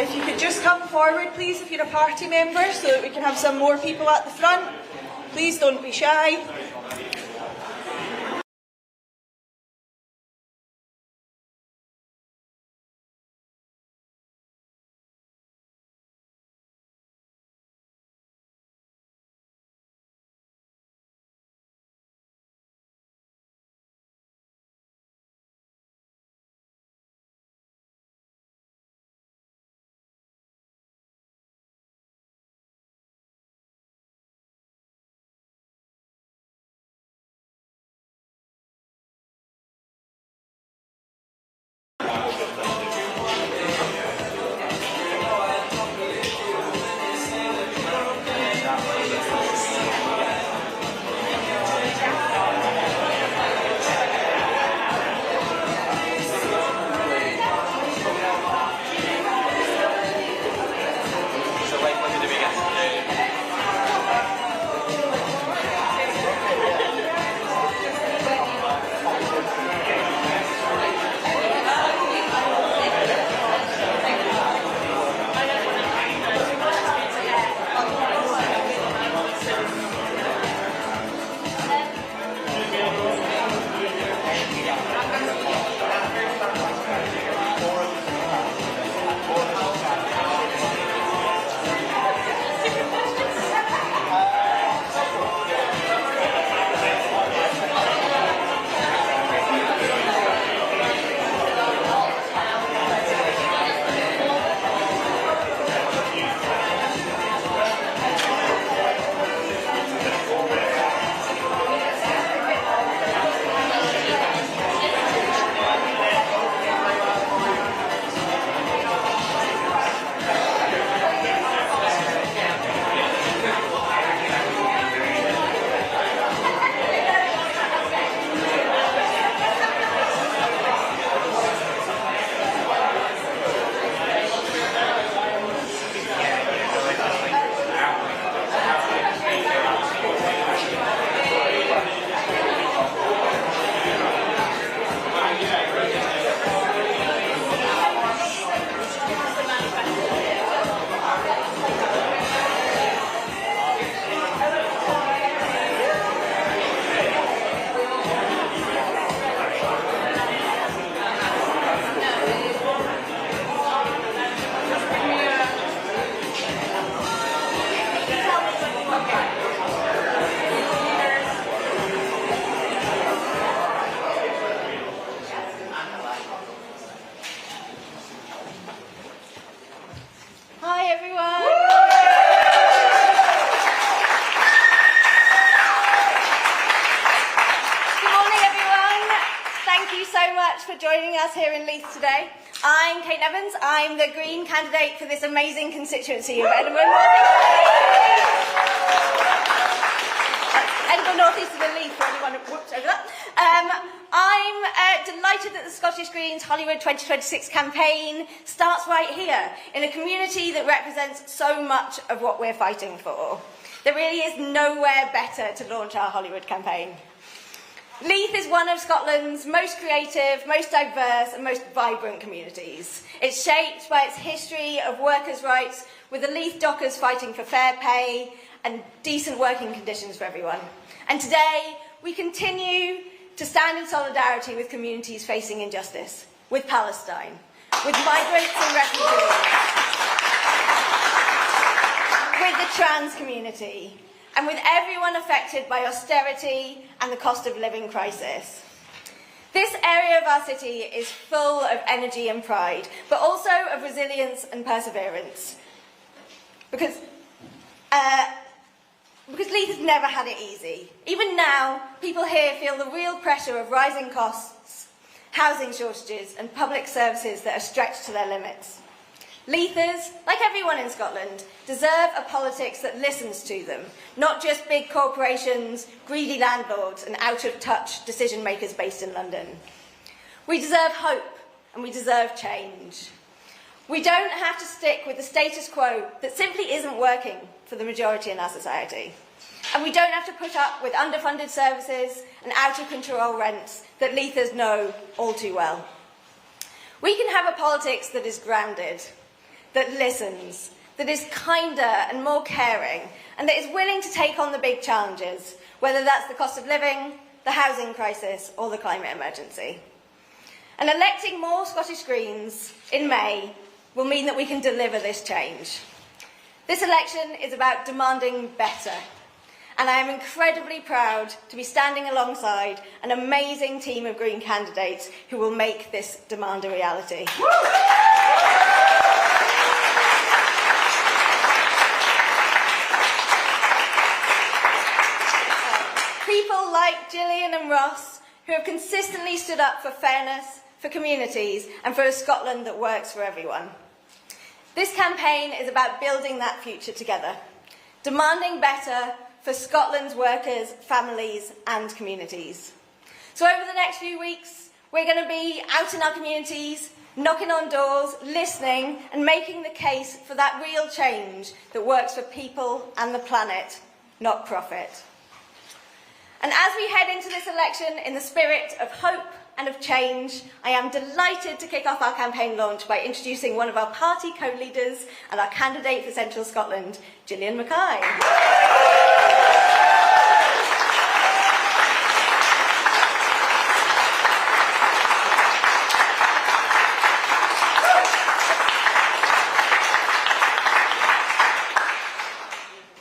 If you could just come forward, please, if you're a party member, so that we can have some more people at the front. Please don't be shy. I'm the Green candidate for this amazing constituency of Edinburgh North East. Edinburgh North East of the Leaf, for anyone whoops over that. I'm delighted that the Scottish Greens Hollywood 2026 campaign starts right here, in a community that represents so much of what we're fighting for. There really is nowhere better to launch our Hollywood campaign. Leith is one of Scotland's most creative, most diverse and most vibrant communities. It's shaped by its history of workers' rights, with the Leith dockers fighting for fair pay and decent working conditions for everyone. And today, we continue to stand in solidarity with communities facing injustice, with Palestine, with migrants and refugees, with the trans community, and with everyone affected by austerity and the cost of living crisis. This area of our city is full of energy and pride, but also of resilience and perseverance. Because Leith has never had it easy. Even now, people here feel the real pressure of rising costs, housing shortages, and public services that are stretched to their limits. Leithers, like everyone in Scotland, deserve a politics that listens to them, not just big corporations, greedy landlords, and out-of-touch decision-makers based in London. We deserve hope, and we deserve change. We don't have to stick with the status quo that simply isn't working for the majority in our society. And we don't have to put up with underfunded services and out-of-control rents that Leithers know all too well. We can have a politics that is grounded, that listens, that is kinder and more caring, and that is willing to take on the big challenges, whether that's the cost of living, the housing crisis, or the climate emergency. And electing more Scottish Greens in May will mean that we can deliver this change. This election is about demanding better, and I am incredibly proud to be standing alongside an amazing team of Green candidates who will make this demand a reality. People like Gillian and Ross, who have consistently stood up for fairness, for communities, and for a Scotland that works for everyone. This campaign is about building that future together, demanding better for Scotland's workers, families, and communities. So over the next few weeks, we're going to be out in our communities, knocking on doors, listening, and making the case for that real change that works for people and the planet, not profit. And as we head into this election in the spirit of hope and of change, I am delighted to kick off our campaign launch by introducing one of our party co-leaders and our candidate for Central Scotland, Gillian Mackay.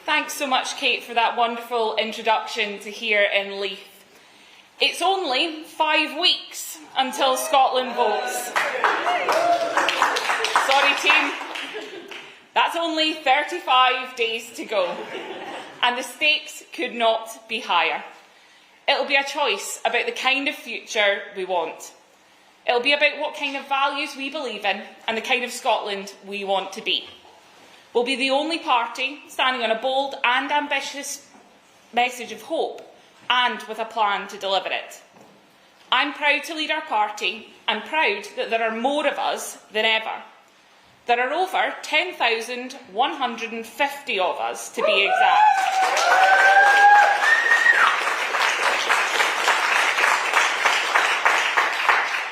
Thanks so much, Kate, for that wonderful introduction to here in Leith. It's only 5 weeks until Scotland votes. Sorry, team. That's only 35 days to go. And the stakes could not be higher. It'll be a choice about the kind of future we want. It'll be about what kind of values we believe in and the kind of Scotland we want to be. We'll be the only party standing on a bold and ambitious message of hope and with a plan to deliver it. I'm proud to lead our party and proud that there are more of us than ever. There are over 10,150 of us, to be exact.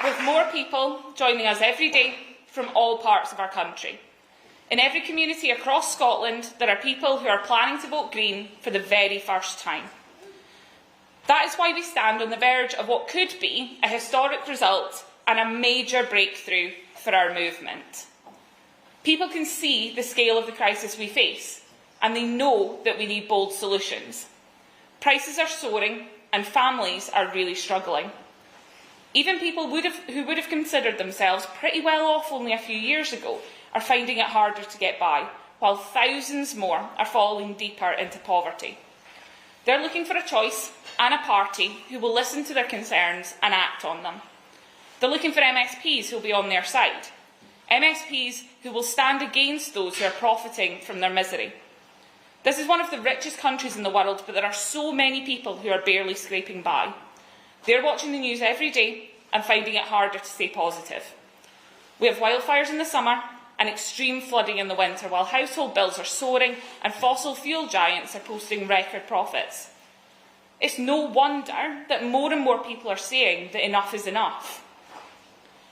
With more people joining us every day from all parts of our country. In every community across Scotland, there are people who are planning to vote Green for the very first time. That is why we stand on the verge of what could be a historic result and a major breakthrough for our movement. People can see the scale of the crisis we face, and they know that we need bold solutions. Prices are soaring, and families are really struggling. Even people who would have considered themselves pretty well off only a few years ago are finding it harder to get by, while thousands more are falling deeper into poverty. They're looking for a choice and a party who will listen to their concerns and act on them. They're looking for MSPs who will be on their side. MSPs who will stand against those who are profiting from their misery. This is one of the richest countries in the world, but there are so many people who are barely scraping by. They're watching the news every day and finding it harder to stay positive. We have wildfires in the summer and extreme flooding in the winter, while household bills are soaring and fossil fuel giants are posting record profits. It's no wonder that more and more people are saying that enough is enough.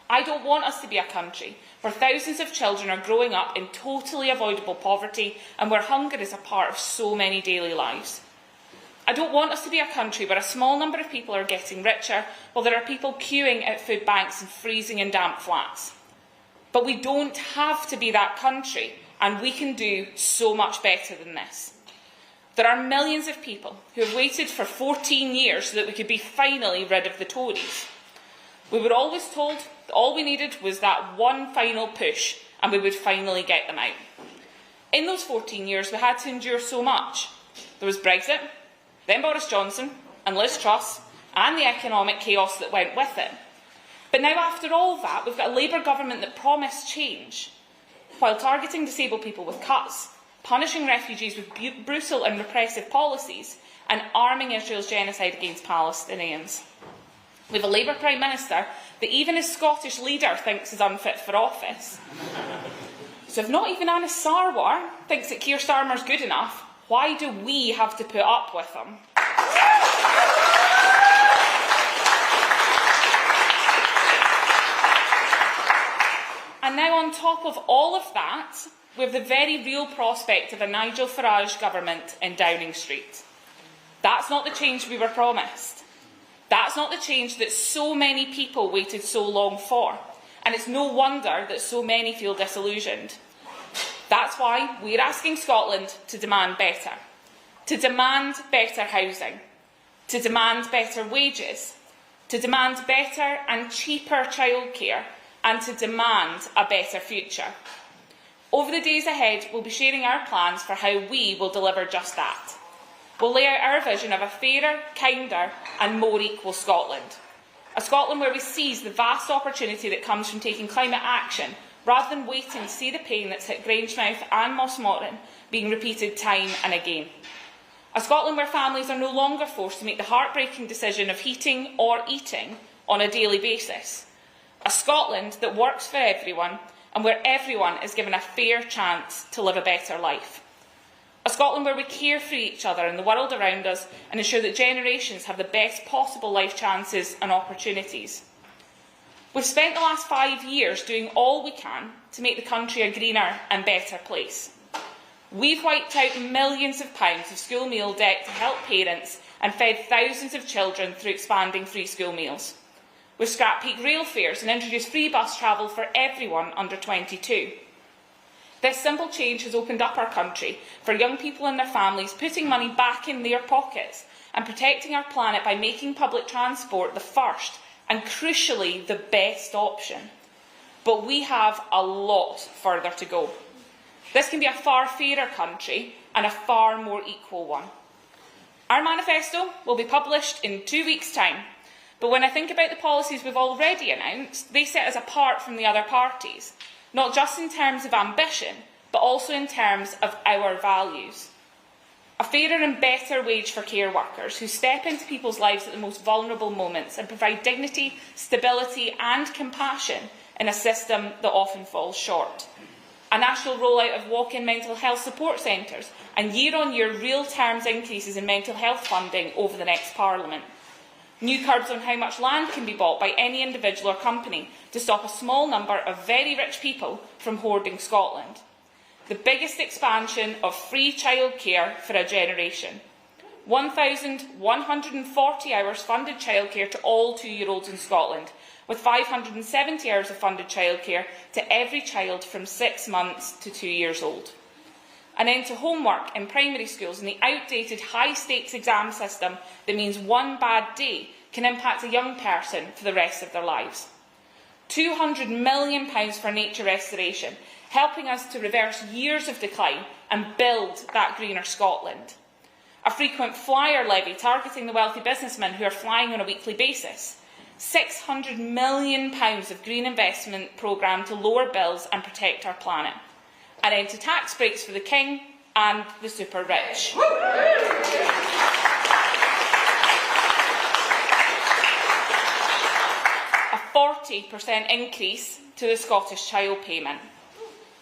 I don't want us to be a country where thousands of children are growing up in totally avoidable poverty and where hunger is a part of so many daily lives. I don't want us to be a country where a small number of people are getting richer while there are people queuing at food banks and freezing in damp flats. But we don't have to be that country, and we can do so much better than this. There are millions of people who have waited for 14 years so that we could be finally rid of the Tories. We were always told that all we needed was that one final push, and we would finally get them out. In those 14 years, we had to endure so much. There was Brexit, then Boris Johnson and Liz Truss, and the economic chaos that went with it. But now, after all that, we've got a Labour government that promised change, while targeting disabled people with cuts, punishing refugees with brutal and repressive policies, and arming Israel's genocide against Palestinians. We have a Labour Prime Minister that even his Scottish leader thinks is unfit for office. So if not even Anas Sarwar thinks that Keir Starmer's good enough, why do we have to put up with him? And now, on top top of all of that, we have the very real prospect of a Nigel Farage government in Downing Street. That's not the change we were promised. That's not the change that so many people waited so long for. And it's no wonder that so many feel disillusioned. That's why we're asking Scotland to demand better. To demand better housing. To demand better wages. To demand better and cheaper childcare. And to demand a better future. Over the days ahead, we'll be sharing our plans for how we will deliver just that. We'll lay out our vision of a fairer, kinder and more equal Scotland. A Scotland where we seize the vast opportunity that comes from taking climate action, rather than waiting to see the pain that's hit Grangemouth and Mossmorton being repeated time and again. A Scotland where families are no longer forced to make the heartbreaking decision of heating or eating on a daily basis. A Scotland that works for everyone and where everyone is given a fair chance to live a better life. A Scotland where we care for each other and the world around us and ensure that generations have the best possible life chances and opportunities. We've spent the last 5 years doing all we can to make the country a greener and better place. We've wiped out millions of pounds of school meal debt to help parents and fed thousands of children through expanding free school meals. We've scrapped peak rail fares and introduced free bus travel for everyone under 22. This simple change has opened up our country for young people and their families, putting money back in their pockets and protecting our planet by making public transport the first and, crucially, the best option. But we have a lot further to go. This can be a far fairer country and a far more equal one. Our manifesto will be published in 2 weeks' time, but when I think about the policies we've already announced, they set us apart from the other parties. Not just in terms of ambition, but also in terms of our values. A fairer and better wage for care workers who step into people's lives at the most vulnerable moments and provide dignity, stability and compassion in a system that often falls short. A national rollout of walk-in mental health support centres and year-on-year real terms increases in mental health funding over the next Parliament. New curbs on how much land can be bought by any individual or company to stop a small number of very rich people from hoarding Scotland. The biggest expansion of free childcare for a generation. 1,140 hours funded childcare to all 2-year-olds in Scotland, with 570 hours of funded childcare to every child from 6 months to 2 years old. An end to homework in primary schools and the outdated high-stakes exam system that means one bad day can impact a young person for the rest of their lives. £200 million for nature restoration, helping us to reverse years of decline and build that greener Scotland. A frequent flyer levy targeting the wealthy businessmen who are flying on a weekly basis. £600 million of green investment programme to lower bills and protect our planet. An end to tax breaks for the king and the super rich. A 40% increase to the Scottish Child Payment.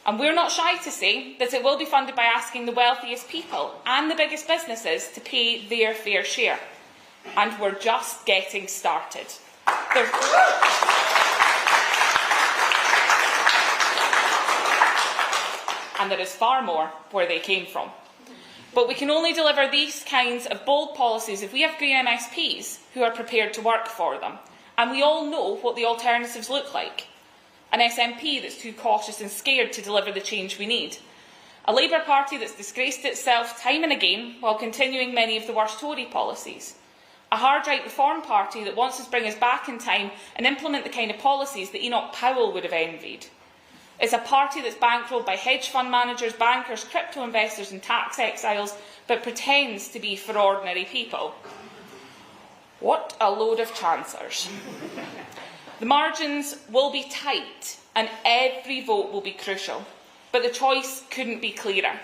And we're not shy to say that it will be funded by asking the wealthiest people and the biggest businesses to pay their fair share. And we're just getting started. And there is far more where they came from. But we can only deliver these kinds of bold policies if we have Green MSPs who are prepared to work for them. And we all know what the alternatives look like. An SNP that's too cautious and scared to deliver the change we need. A Labour Party that's disgraced itself time and again while continuing many of the worst Tory policies. A hard-right Reform Party that wants to bring us back in time and implement the kind of policies that Enoch Powell would have envied. It's a party that's bankrolled by hedge fund managers, bankers, crypto investors and tax exiles, but pretends to be for ordinary people. What a load of chancers. The margins will be tight and every vote will be crucial, but the choice couldn't be clearer.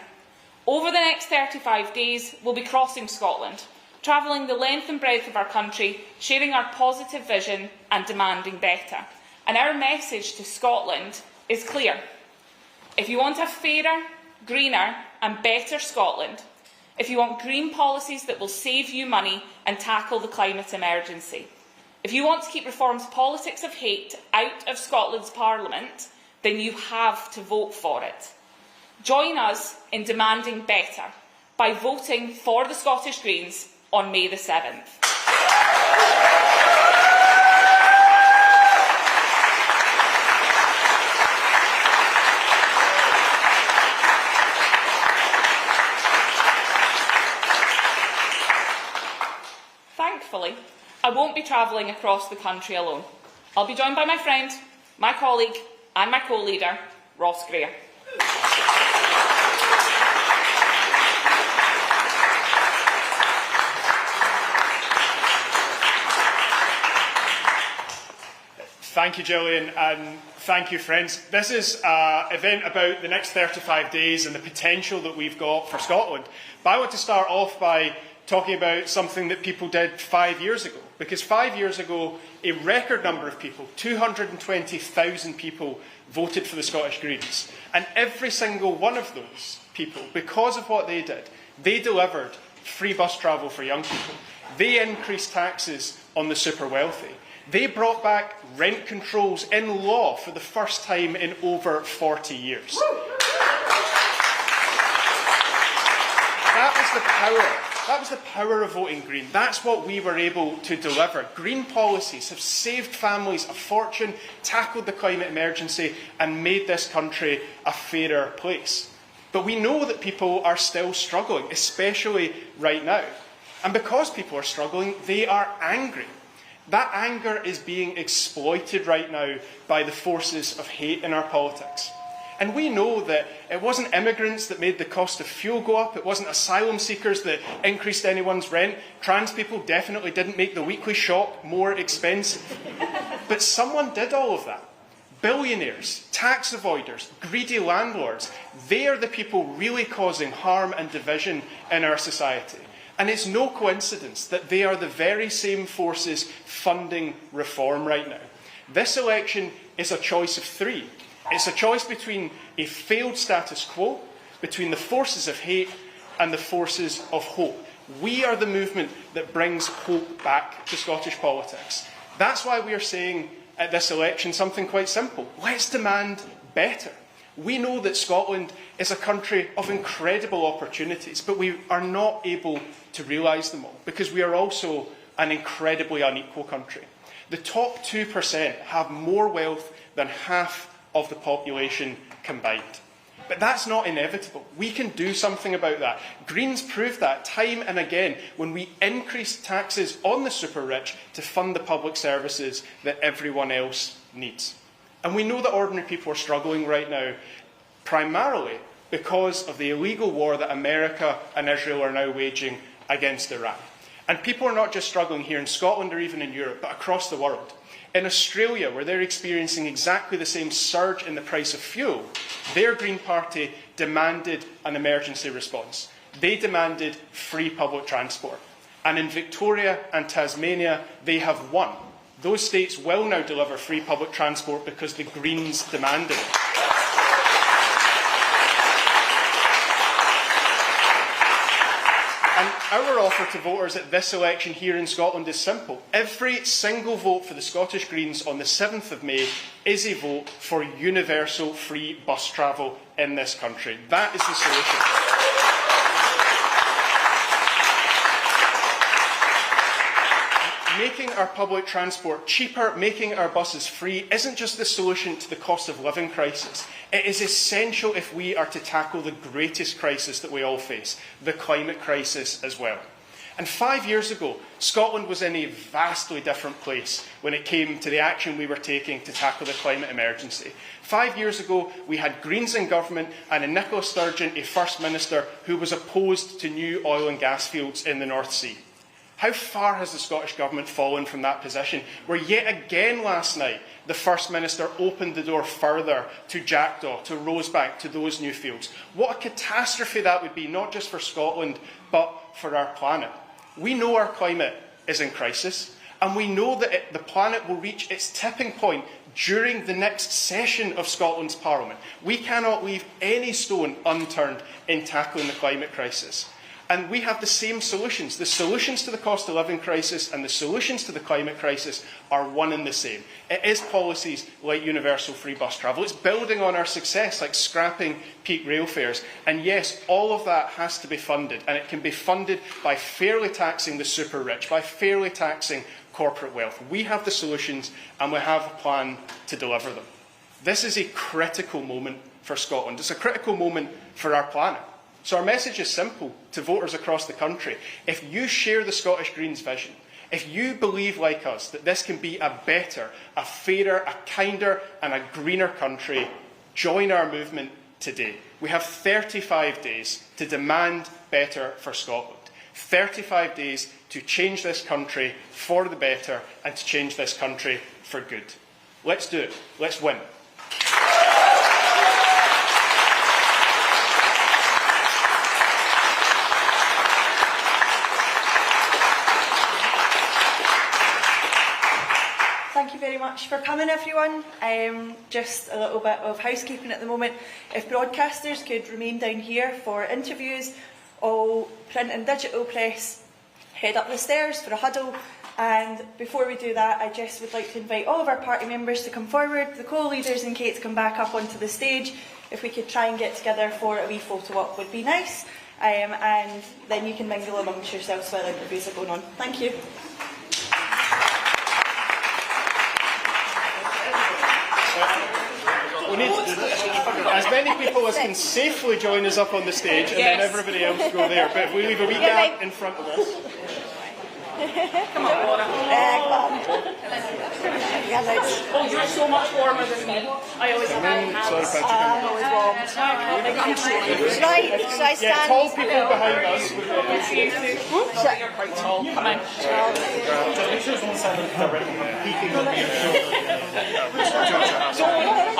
Over the next 35 days, we'll be crossing Scotland, travelling the length and breadth of our country, sharing our positive vision and demanding better. And our message to Scotland is clear. If you want a fairer, greener and better Scotland, if you want green policies that will save you money and tackle the climate emergency, if you want to keep Reform's politics of hate out of Scotland's Parliament, then you have to vote for it. Join us in demanding better by voting for the Scottish Greens on May the 7th. Thankfully, I won't be travelling across the country alone. I'll be joined by my friend, my colleague and my co-leader, Ross Greer. Thank you, Gillian, and thank you, friends. This is an event about the next 35 days and the potential that we've got for Scotland. But I want to start off by talking about something that people did 5 years ago. Because 5 years ago, a record number of people, 220,000 people, voted for the Scottish Greens. And every single one of those people, because of what they did, they delivered free bus travel for young people. They increased taxes on the super wealthy. They brought back rent controls in law for the first time in over 40 years. That was the power of voting Green. That's what we were able to deliver. Green policies have saved families a fortune, tackled the climate emergency, and made this country a fairer place. But we know that people are still struggling, especially right now. And because people are struggling, they are angry. That anger is being exploited right now by the forces of hate in our politics. And we know that it wasn't immigrants that made the cost of fuel go up. It wasn't asylum seekers that increased anyone's rent. Trans people definitely didn't make the weekly shop more expensive. But someone did all of that. Billionaires, tax avoiders, greedy landlords, they are the people really causing harm and division in our society. And it's no coincidence that they are the very same forces funding reform right now. This election is a choice of three. It's a choice between a failed status quo, between the forces of hate and the forces of hope. We are the movement that brings hope back to Scottish politics. That's why we are saying at this election something quite simple. Let's demand better. We know that Scotland is a country of incredible opportunities, but we are not able to realise them all because we are also an incredibly unequal country. The top 2% have more wealth than half of the population combined. But that's not inevitable. We can do something about that. Greens proved that time and again when we increased taxes on the super rich to fund the public services that everyone else needs. And we know that ordinary people are struggling right now, primarily because of the illegal war that America and Israel are now waging against Iran. And people are not just struggling here in Scotland or even in Europe, but across the world. In Australia, where they're experiencing exactly the same surge in the price of fuel, their Green Party demanded an emergency response. They demanded free public transport. And in Victoria and Tasmania, they have won. Those states will now deliver free public transport because the Greens demanded it. And our offer to voters at this election here in Scotland is simple. Every single vote for the Scottish Greens on the 7th of May is a vote for universal free bus travel in this country. That is the solution. Making our public transport cheaper, making our buses free, isn't just the solution to the cost of living crisis. It is essential if we are to tackle the greatest crisis that we all face, the climate crisis as well. And 5 years ago, Scotland was in a vastly different place when it came to the action we were taking to tackle the climate emergency. 5 years ago, we had Greens in government and a Nicola Sturgeon, a First Minister, who was opposed to new oil and gas fields in the North Sea. How far has the Scottish Government fallen from that position, where yet again last night the First Minister opened the door further to Jackdaw, to Rosebank, to those new fields? What a catastrophe that would be, not just for Scotland, but for our planet. We know our climate is in crisis, and we know that the planet will reach its tipping point during the next session of Scotland's Parliament. We cannot leave any stone unturned in tackling the climate crisis. And we have the same solutions. The solutions to the cost of living crisis and the solutions to the climate crisis are one and the same. It is policies like universal free bus travel. It's building on our success, like scrapping peak rail fares. And yes, all of that has to be funded. And it can be funded by fairly taxing the super rich, by fairly taxing corporate wealth. We have the solutions and we have a plan to deliver them. This is a critical moment for Scotland. It's a critical moment for our planet. So our message is simple to voters across the country. If you share the Scottish Greens vision, if you believe like us that this can be a better, a fairer, a kinder and a greener country, join our movement today. We have 35 days to demand better for Scotland. 35 days to change this country for the better and to change this country for good. Let's do it. Let's win. Thank you very much for coming, everyone. Just a little bit of housekeeping at the moment. If broadcasters could remain down here for interviews, all print and digital press head up the stairs for a huddle. And before we do that, I just would like to invite all of our party members to come forward, the co-leaders and Kate to come back up onto the stage. If we could try and get together for a wee photo op would be nice. And then you can mingle amongst yourselves while interviews are going on. Thank you. We need as many people as can safely join us up on the stage, and then everybody else go there. But if we leave a wee gap in front of us. Come on, Laura. Oh, you're so much warmer than me. I always have my hands. Sorry, Should I stand? Yeah, tall people behind us. You're quite tall. Come on. So, I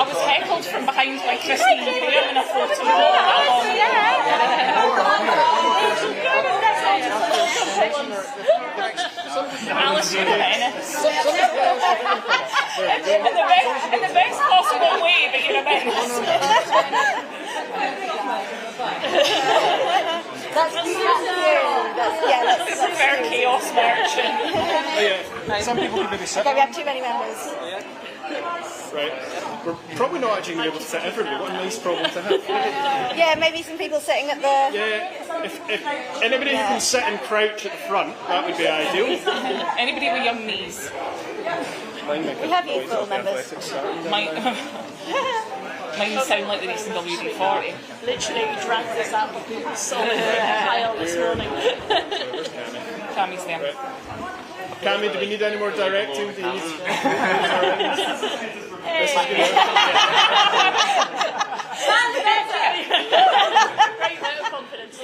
was heckled from behind by Christine Greer in a photo. Alice, you're a menace. In the best possible way, but you're a menace. That's This is a fair chaos merchant. Some people can maybe sit. Okay, we have too many members. Right. We're probably not actually going to be able to sit everybody. What a nice problem to have. Yeah, maybe some people sitting at the... Yeah, if anybody who can sit and crouch at the front, that would be ideal. Anybody with young knees? We have youthful members. Mine sound like the recent WD-40. Literally drank this out of people's soul pile this morning. Cammy's there. Right. Cammy, do we need any more directing? Do you need... This is good. Great vote of confidence.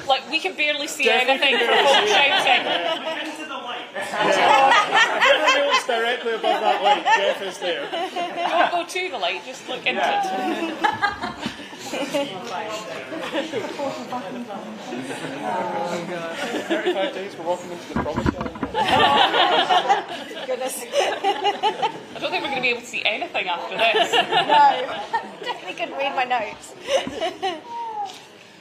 Like, we can barely see anything from folk shouting. Everybody looks directly above that light. Jeff is there. Don't go to the light, just look into it. 35 days, we're walking into the promised land. Goodness. I don't think we're going to be able to see anything after this. No, definitely couldn't read my notes.